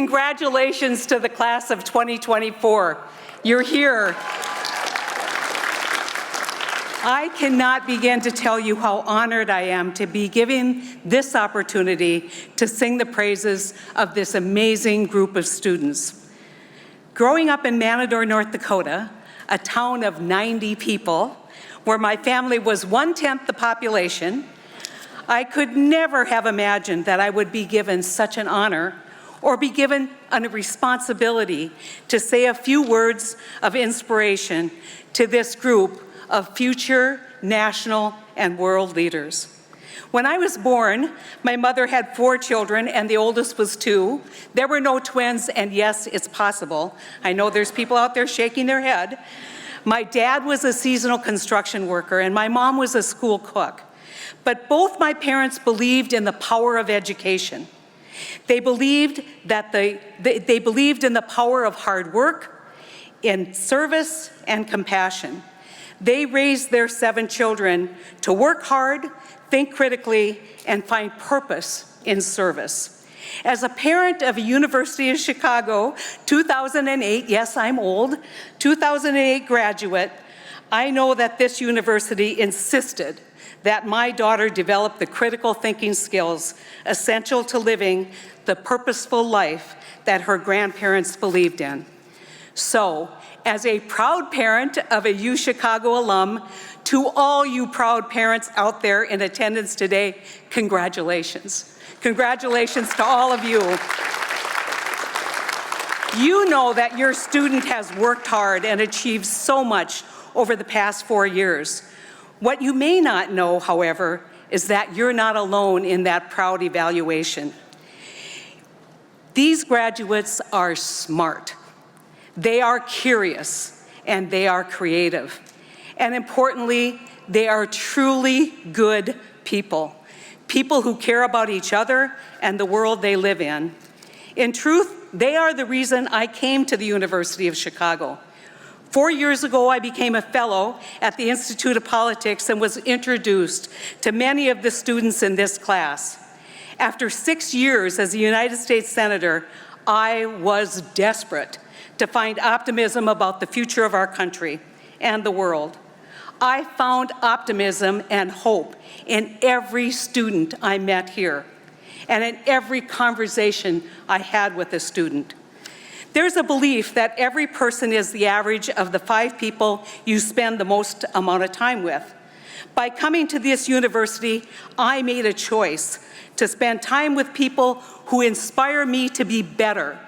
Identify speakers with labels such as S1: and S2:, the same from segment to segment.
S1: Congratulations to the class of 2024. You're here. I cannot begin to tell you how honored I am to be given this opportunity to sing the praises of this amazing group of students. Growing up in Manador, North Dakota, a town of 90 people, where my family was 1/10 the population, I could never have imagined that I would be given such an honor or be given a responsibility to say a few words of inspiration to this group of future national and world leaders. When I was born, my mother had 4 children and the oldest was 2. There were no twins, and yes, it's possible. I know there's people out there shaking their head. My dad was a seasonal construction worker and my mom was a school cook. But both my parents believed in the power of education. They believed they believed in the power of hard work, in service and compassion. They raised their 7 children to work hard, think critically, and find purpose in service. As a parent of a University of Chicago 2008, yes, I'm old, 2008 graduate, I know that this university insisted that my daughter develop the critical thinking skills essential to living the purposeful life that her grandparents believed in. So, as a proud parent of a UChicago alum, to all you proud parents out there in attendance today, congratulations. Congratulations to all of you. You know that your student has worked hard and achieved so much over the past 4 years. What you may not know, however, is that you're not alone in that proud evaluation. These graduates are smart. They are curious and they are creative. And importantly, they are truly good people. People who care about each other and the world they live in. In truth, they are the reason I came to the University of Chicago. 4 years ago, I became a fellow at the Institute of Politics and was introduced to many of the students in this class. After 6 years as a United States Senator, I was desperate to find optimism about the future of our country and the world. I found optimism and hope in every student I met here and in every conversation I had with a student. There's a belief that every person is the average of the 5 people you spend the most amount of time with. By coming to this university, I made a choice to spend time with people who inspire me to be better,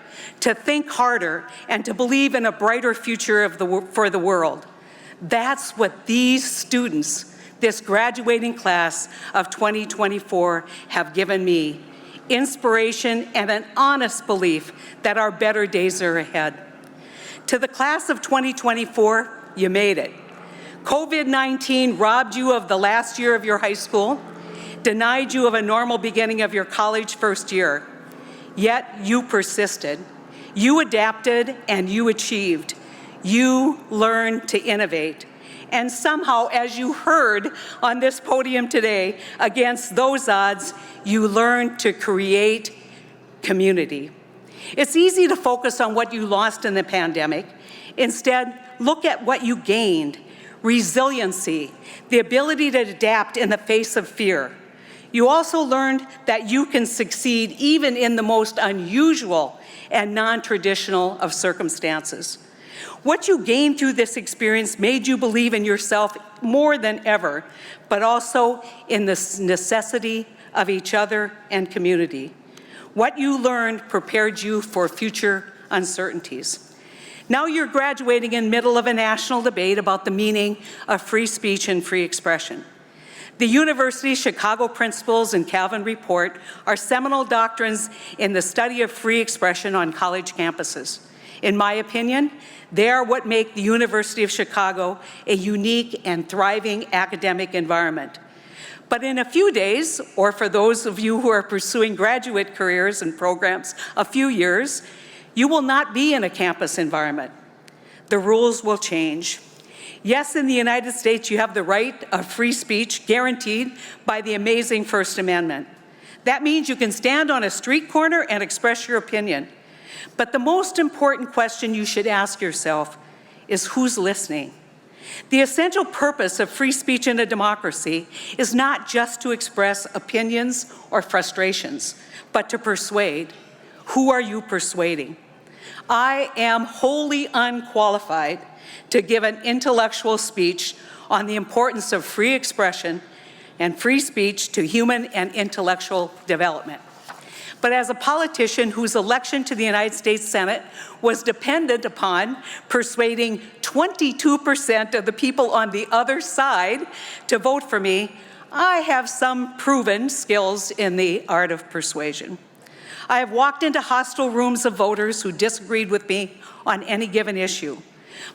S1: to think harder, and to believe in a brighter future for the world. That's what these students, this graduating class of 2024, have given me. Inspiration and an honest belief that our better days are ahead. To the class of 2024, you made it. COVID-19 robbed you of the last year of your high school, denied you of a normal beginning of your college first year. Yet you persisted. You adapted and you achieved. You learned to innovate. And somehow, as you heard on this podium today, against those odds, you learned to create community. It's easy to focus on what you lost in the pandemic. Instead, look at what you gained. Resiliency, the ability to adapt in the face of fear. You also learned that you can succeed even in the most unusual and non-traditional of circumstances. What you gained through this experience made you believe in yourself more than ever, but also in the necessity of each other and community. What you learned prepared you for future uncertainties. Now you're graduating in the middle of a national debate about the meaning of free speech and free expression. The University Chicago Principles and Calvin Report are seminal doctrines in the study of free expression on college campuses. In my opinion, they are what make the University of Chicago a unique and thriving academic environment. But in a few days, or for those of you who are pursuing graduate careers and programs, a few years, you will not be in a campus environment. The rules will change. Yes, in the United States, you have the right of free speech guaranteed by the amazing First Amendment. That means you can stand on a street corner and express your opinion. But the most important question you should ask yourself is who's listening? The essential purpose of free speech in a democracy is not just to express opinions or frustrations, but to persuade. Who are you persuading? I am wholly unqualified to give an intellectual speech on the importance of free expression and free speech to human and intellectual development. But as a politician whose election to the United States Senate was dependent upon persuading 22% of the people on the other side to vote for me, I have some proven skills in the art of persuasion. I have walked into hostile rooms of voters who disagreed with me on any given issue.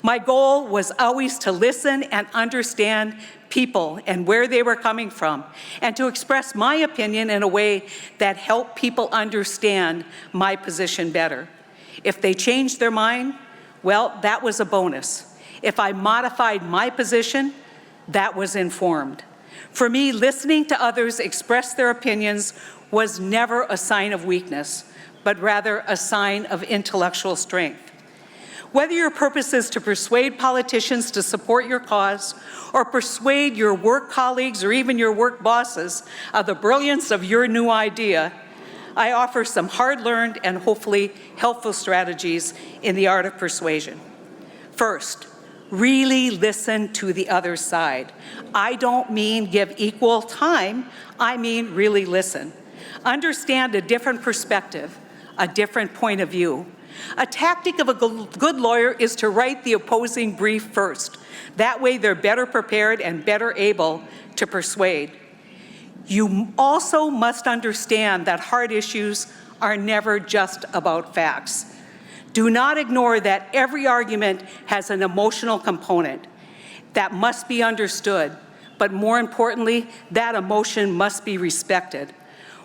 S1: My goal was always to listen and understand people and where they were coming from, and to express my opinion in a way that helped people understand my position better. If they changed their mind, well, that was a bonus. If I modified my position, that was informed. For me, listening to others express their opinions was never a sign of weakness, but rather a sign of intellectual strength. Whether your purpose is to persuade politicians to support your cause, or persuade your work colleagues or even your work bosses of the brilliance of your new idea, I offer some hard-learned and hopefully helpful strategies in the art of persuasion. First, really listen to the other side. I don't mean give equal time, I mean really listen. Understand a different perspective, a different point of view. A tactic of a good lawyer is to write the opposing brief first. That way they're better prepared and better able to persuade. You also must understand that hard issues are never just about facts. Do not ignore that every argument has an emotional component that must be understood, but more importantly, that emotion must be respected.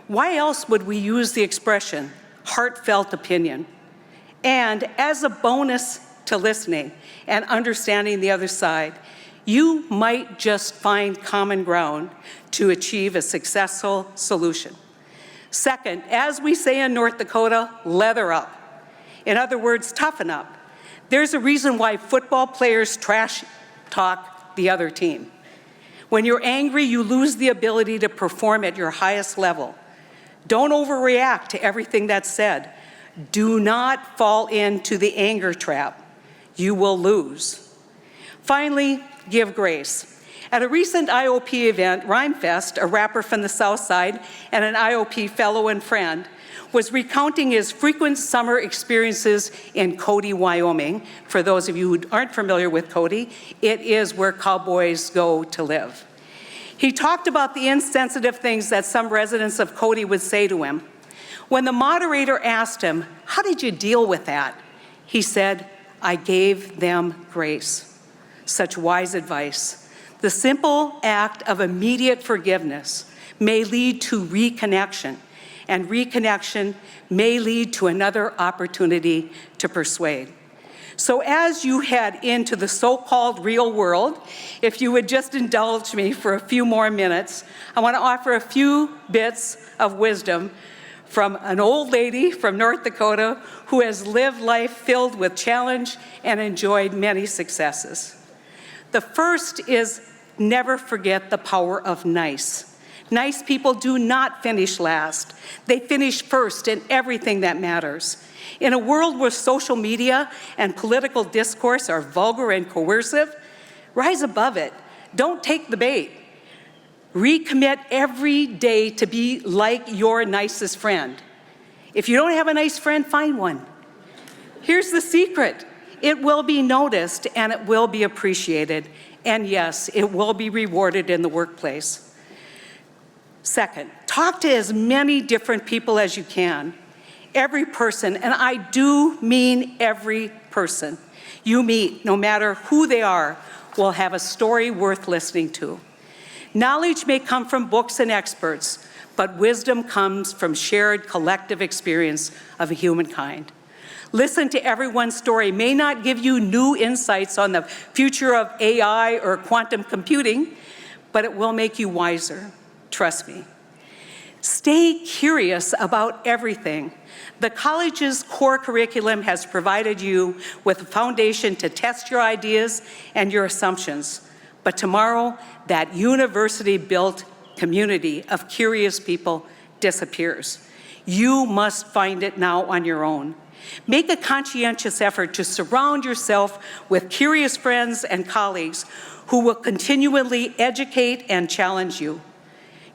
S1: Why else would we use the expression heartfelt opinion? And as a bonus to listening and understanding the other side, you might just find common ground to achieve a successful solution. Second, as we say in North Dakota, leather up. In other words, toughen up. There's a reason why football players trash talk the other team. When you're angry, you lose the ability to perform at your highest level. Don't overreact to everything that's said. Do not fall into the anger trap. You will lose. Finally, give grace. At a recent IOP event, Rhymefest, a rapper from the South Side and an IOP fellow and friend, was recounting his frequent summer experiences in Cody, Wyoming. For those of you who aren't familiar with Cody, it is where cowboys go to live. He talked about the insensitive things that some residents of Cody would say to him. When the moderator asked him, "How did you deal with that?" he said, "I gave them grace." Such wise advice. The simple act of immediate forgiveness may lead to reconnection, and reconnection may lead to another opportunity to persuade. So as you head into the so-called real world, if you would just indulge me for a few more minutes, I want to offer a few bits of wisdom from an old lady from North Dakota who has lived life filled with challenge and enjoyed many successes. The first is never forget the power of nice. Nice people do not finish last. They finish first in everything that matters. In a world where social media and political discourse are vulgar and coercive, rise above it. Don't take the bait. Recommit every day to be like your nicest friend. If you don't have a nice friend, find one. Here's the secret. It will be noticed and it will be appreciated. And yes, it will be rewarded in the workplace. Second, talk to as many different people as you can. Every person, and I do mean every person you meet, no matter who they are, will have a story worth listening to. Knowledge may come from books and experts, but wisdom comes from shared collective experience of humankind. Listen to everyone's story may not give you new insights on the future of AI or quantum computing, but it will make you wiser. Trust me. Stay curious about everything. The college's core curriculum has provided you with a foundation to test your ideas and your assumptions. But tomorrow, that university-built community of curious people disappears. You must find it now on your own. Make a conscientious effort to surround yourself with curious friends and colleagues who will continually educate and challenge you.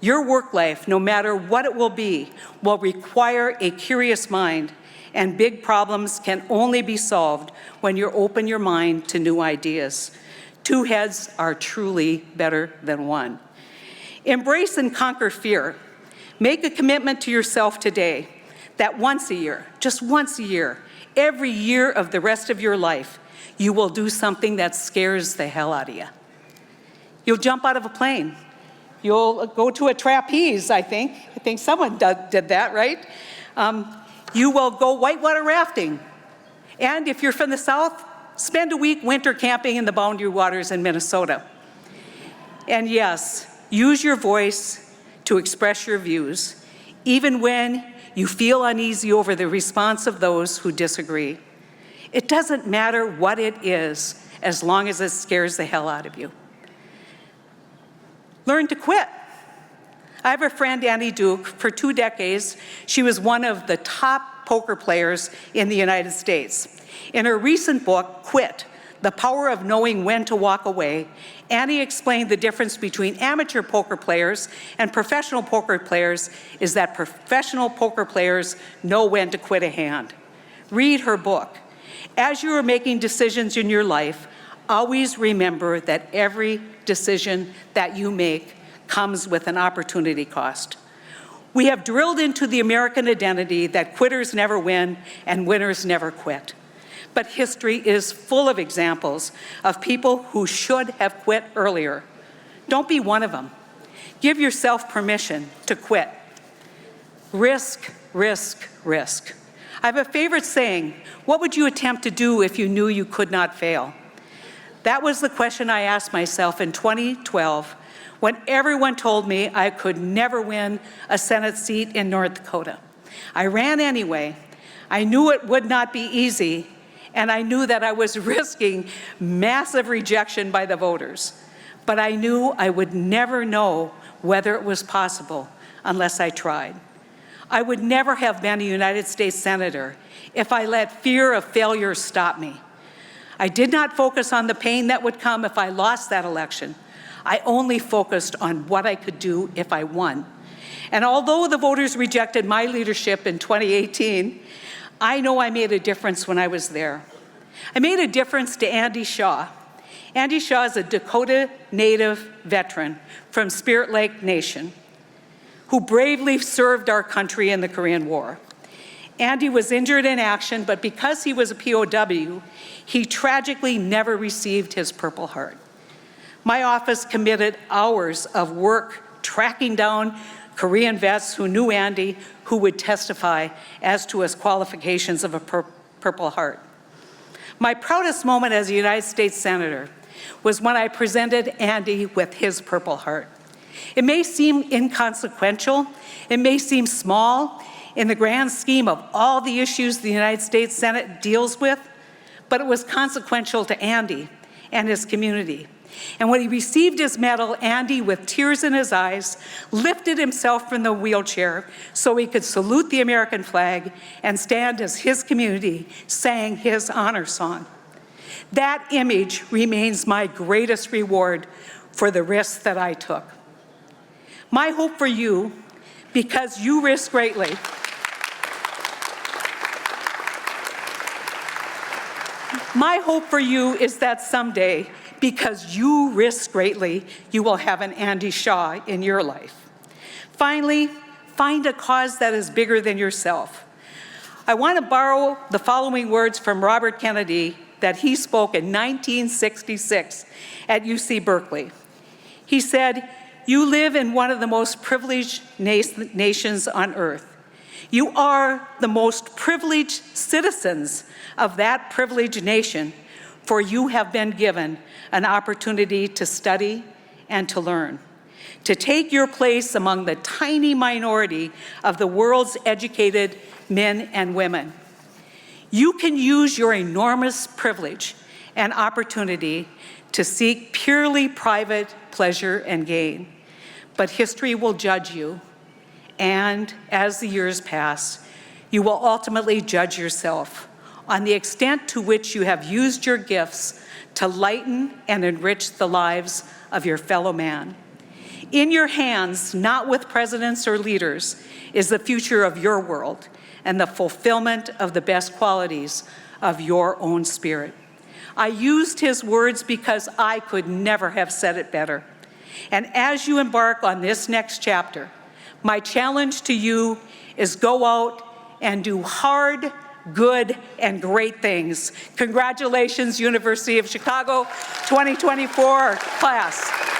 S1: Your work life, no matter what it will be, will require a curious mind, and big problems can only be solved when you open your mind to new ideas. Two heads are truly better than one. Embrace and conquer fear. Make a commitment to yourself today that once a year, just once a year, every year of the rest of your life, you will do something that scares the hell out of you. You'll jump out of a plane. You'll go to a trapeze, I think. I think someone did that, right? You will go whitewater rafting. And if you're from the South, spend a week winter camping in the Boundary Waters in Minnesota. And yes, use your voice to express your views, even when you feel uneasy over the response of those who disagree. It doesn't matter what it is, as long as it scares the hell out of you. Learn to quit. I have a friend, Annie Duke. For 2 decades, she was one of the top poker players in the United States. In her recent book, Quit: The Power of Knowing When to Walk Away, Annie explained the difference between amateur poker players and professional poker players is that professional poker players know when to quit a hand. Read her book. As you are making decisions in your life, always remember that every decision that you make comes with an opportunity cost. We have drilled into the American identity that quitters never win and winners never quit. But history is full of examples of people who should have quit earlier. Don't be one of them. Give yourself permission to quit. Risk, risk, risk. I have a favorite saying: what would you attempt to do if you knew you could not fail? That was the question I asked myself in 2012 when everyone told me I could never win a Senate seat in North Dakota. I ran anyway. I knew it would not be easy, and I knew that I was risking massive rejection by the voters. But I knew I would never know whether it was possible unless I tried. I would never have been a United States Senator if I let fear of failure stop me. I did not focus on the pain that would come if I lost that election. I only focused on what I could do if I won. And although the voters rejected my leadership in 2018, I know I made a difference when I was there. I made a difference to Andy Shaw. Andy Shaw is a Dakota Native veteran from Spirit Lake Nation who bravely served our country in the Korean War. Andy was injured in action, but because he was a POW, he tragically never received his Purple Heart. My office committed hours of work tracking down Korean vets who knew Andy, who would testify as to his qualifications of a Purple Heart. My proudest moment as a United States Senator was when I presented Andy with his Purple Heart. It may seem inconsequential, it may seem small in the grand scheme of all the issues the United States Senate deals with, but it was consequential to Andy and his community. And when he received his medal, Andy, with tears in his eyes, lifted himself from the wheelchair so he could salute the American flag and stand as his community sang his honor song. That image remains my greatest reward for the risks that I took. My hope for you, because you risk greatly, my hope for you is that someday, because you risk greatly, you will have an Andy Shaw in your life. Finally, find a cause that is bigger than yourself. I want to borrow the following words from Robert Kennedy that he spoke in 1966 at UC Berkeley. He said, "You live in one of the most privileged nations on earth. You are the most privileged citizens of that privileged nation, for you have been given an opportunity to study and to learn. to take your place among the tiny minority of the world's educated men and women. You can use your enormous privilege and opportunity to seek purely private pleasure and gain, but history will judge you, and as the years pass, you will ultimately judge yourself on the extent to which you have used your gifts to lighten and enrich the lives of your fellow man. In your hands, not with presidents or leaders, is the future of your world and the fulfillment of the best qualities of your own spirit. I used his words because I could never have said it better. And as you embark on this next chapter, my challenge to you is go out and do hard, good, and great things. Congratulations, University of Chicago 2024 class.